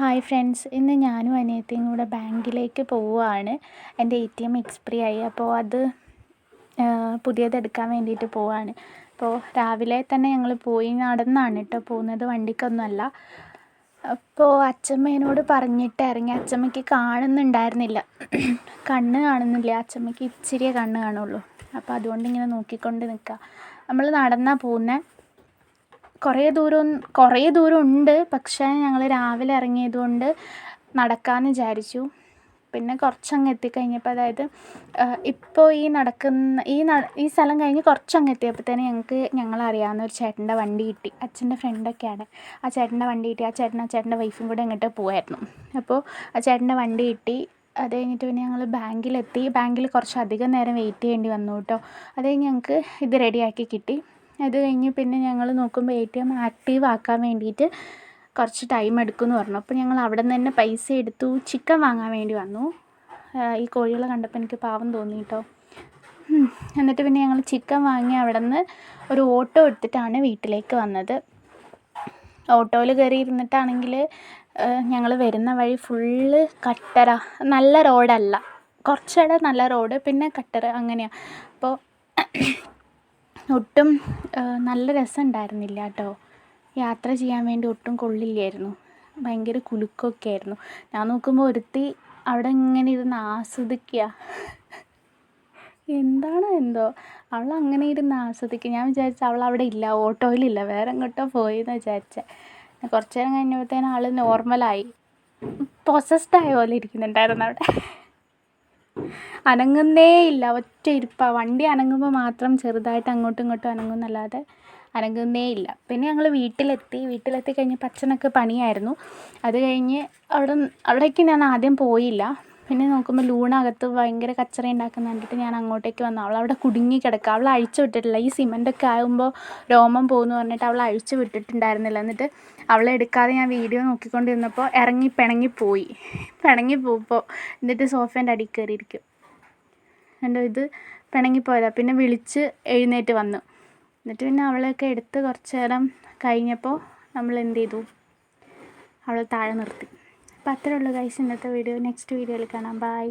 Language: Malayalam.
ഹായ് ഫ്രണ്ട്സ്, ഇന്ന് ഞാനും അനിയത്തിയും കൂടെ ബാങ്കിലേക്ക് പോവുകയാണ്. എൻ്റെ ATM എക്സ്പയറി ആയി. അപ്പോൾ അത് പുതിയതെടുക്കാൻ വേണ്ടിയിട്ട് പോവുകയാണ്. അപ്പോൾ രാവിലെ തന്നെ ഞങ്ങൾ പോയി. നടന്നാണ് കേട്ടോ പോകുന്നത്, വണ്ടിക്കൊന്നുമല്ല. അപ്പോൾ അച്ചമ്മേനോട് പറഞ്ഞിട്ട് ഇറങ്ങി. അച്ചമ്മയ്ക്ക് കാണുന്നുണ്ടായിരുന്നില്ല, കണ്ണ് കാണുന്നില്ല. അച്ചമ്മയ്ക്ക് ഇച്ചിരിയേ കണ്ണ് കാണുള്ളൂ. അപ്പോൾ അതുകൊണ്ട് ഇങ്ങനെ നോക്കിക്കൊണ്ട് നിൽക്കുക. നമ്മൾ നടന്നാണ് പോകുന്നത്. കുറേ ദൂരം ഉണ്ട്. പക്ഷേ ഞങ്ങൾ രാവിലെ ഇറങ്ങിയതുകൊണ്ട് നടക്കാമെന്ന് വിചാരിച്ചു. പിന്നെ കുറച്ചങ്ങ് എത്തിക്കഴിഞ്ഞപ്പോൾ, അതായത് ഇപ്പോൾ ഈ സ്ഥലം കഴിഞ്ഞ് കുറച്ചങ്ങ് എത്തിയപ്പോഴത്തേന് ഞങ്ങളറിയാവുന്ന ഒരു ചേട്ടൻ്റെ വണ്ടി കിട്ടി. അച്ഛൻ്റെ ഫ്രണ്ടൊക്കെയാണ്. ആ ചേട്ടൻ്റെ വണ്ടി കിട്ടി. ആ ചേട്ടൻ്റെ വൈഫും കൂടെ എങ്ങോട്ടോ പോവായിരുന്നു. അപ്പോൾ ആ ചേട്ടൻ്റെ വണ്ടി കിട്ടി. അത് കഴിഞ്ഞിട്ട് പിന്നെ ഞങ്ങൾ ബാങ്കിലെത്തി. ബാങ്കിൽ കുറച്ചധികം നേരം വെയിറ്റ് ചെയ്യേണ്ടി വന്നു കേട്ടോ. അത് കഴിഞ്ഞ് ഞങ്ങൾക്ക് ഇത് റെഡിയാക്കി കിട്ടി. അത് കഴിഞ്ഞ് പിന്നെ ഞങ്ങൾ നോക്കുമ്പോൾ ATM ആക്റ്റീവ് ആക്കാൻ വേണ്ടിയിട്ട് കുറച്ച് ടൈം എടുക്കുമെന്ന് പറഞ്ഞു. അപ്പോൾ ഞങ്ങൾ അവിടെ നിന്ന് തന്നെ പൈസ എടുത്തു. ചിക്കൻ വാങ്ങാൻ വേണ്ടി വന്നു. ഈ കോഴികളെ കണ്ടപ്പോൾ എനിക്ക് പാവം തോന്നി കേട്ടോ. എന്നിട്ട് പിന്നെ ഞങ്ങൾ ചിക്കൻ വാങ്ങി അവിടെ നിന്ന് ഒരു ഓട്ടോ എടുത്തിട്ടാണ് വീട്ടിലേക്ക് വന്നത്. ഓട്ടോയിൽ കയറി ഇരുന്നിട്ടാണെങ്കിൽ ഞങ്ങൾ വരുന്ന വഴി ഫുള്ള് കട്ടറ. നല്ല റോഡല്ല, കുറച്ചിടെ നല്ല റോഡ്, പിന്നെ കട്ടറ, അങ്ങനെയാണ്. അപ്പോൾ ഒട്ടും നല്ല രസമുണ്ടായിരുന്നില്ല കേട്ടോ. യാത്ര ചെയ്യാൻ വേണ്ടി ഒട്ടും കൊള്ളില്ലായിരുന്നു. ഭയങ്കര കുലുക്കമൊക്കെ ആയിരുന്നു. ഞാൻ നോക്കുമ്പോൾ ഒരുത്തി അവിടെ ഇങ്ങനെ ഇരുന്ന് ആസ്വദിക്കുക. എന്താണോ എന്തോ, അവൾ അങ്ങനെ ഇരുന്ന് ആസ്വദിക്കുക. ഞാൻ വിചാരിച്ചു അവൾ അവിടെ ഇല്ല, ഓട്ടോയിലില്ല, വേറെ എങ്ങോട്ടോ പോയെന്ന് വിചാരിച്ചത്. കുറച്ച് നേരം കഴിഞ്ഞപ്പോഴത്തേനും ആൾ നോർമലായി. പൊസസ്ഡ് ആയ പോലെ ഇരിക്കുന്നുണ്ടായിരുന്നു അവിടെ. അനങ്ങുന്നേ ഇല്ല, ഒറ്റ ഇരിപ്പാണ്. വണ്ടി അനങ്ങുമ്പോൾ മാത്രം ചെറുതായിട്ട് അങ്ങോട്ടും ഇങ്ങോട്ടും അനങ്ങുന്നല്ലാതെ അനങ്ങുന്നേ ഇല്ല. പിന്നെ ഞങ്ങൾ വീട്ടിലെത്തി കഴിഞ്ഞപ്പോൾ അച്ഛനൊക്കെ പണിയായിരുന്നു. അത് കഴിഞ്ഞ് അവിടേക്ക് ഞാൻ ആദ്യം പോയില്ല. പിന്നെ നോക്കുമ്പോൾ ലൂണകത്ത് ഭയങ്കര കച്ചറ ഉണ്ടാക്കുന്ന കണ്ടിട്ട് ഞാൻ അങ്ങോട്ടേക്ക് വന്നു. അവളവിടെ കുടുങ്ങി കിടക്കുക. അവൾ അഴിച്ചു വിട്ടിട്ടില്ല. ഈ സിമൻ്റൊക്കെ ആകുമ്പോൾ രോമം പോകുമെന്ന് പറഞ്ഞിട്ട് അവൾ അഴിച്ചു വിട്ടിട്ടുണ്ടായിരുന്നില്ല. എന്നിട്ട് അവളെ എടുക്കാതെ ഞാൻ വീഡിയോ നോക്കിക്കൊണ്ടിരുന്നപ്പോൾ പിണങ്ങിപ്പോയി. എന്നിട്ട് സോഫേൻ്റെ അടിയിൽ കയറിയിരിക്കും. എൻ്റെ ഇത് പിണങ്ങിപ്പോയതാണ്. പിന്നെ വിളിച്ച് എഴുന്നേറ്റ് വന്നു. എന്നിട്ട് പിന്നെ അവളെയൊക്കെ എടുത്ത് കുറച്ച് നേരം കഴിഞ്ഞപ്പോൾ നമ്മൾ എന്ത് ചെയ്തു, അവളെ താഴെ നിർത്തി. അപ്പോൾ അത്രേ ഉള്ളൂ ഗൈസ് ഇന്നത്തെ വീഡിയോ. നെക്സ്റ്റ് വീഡിയോയിൽ കാണാം. ബൈ.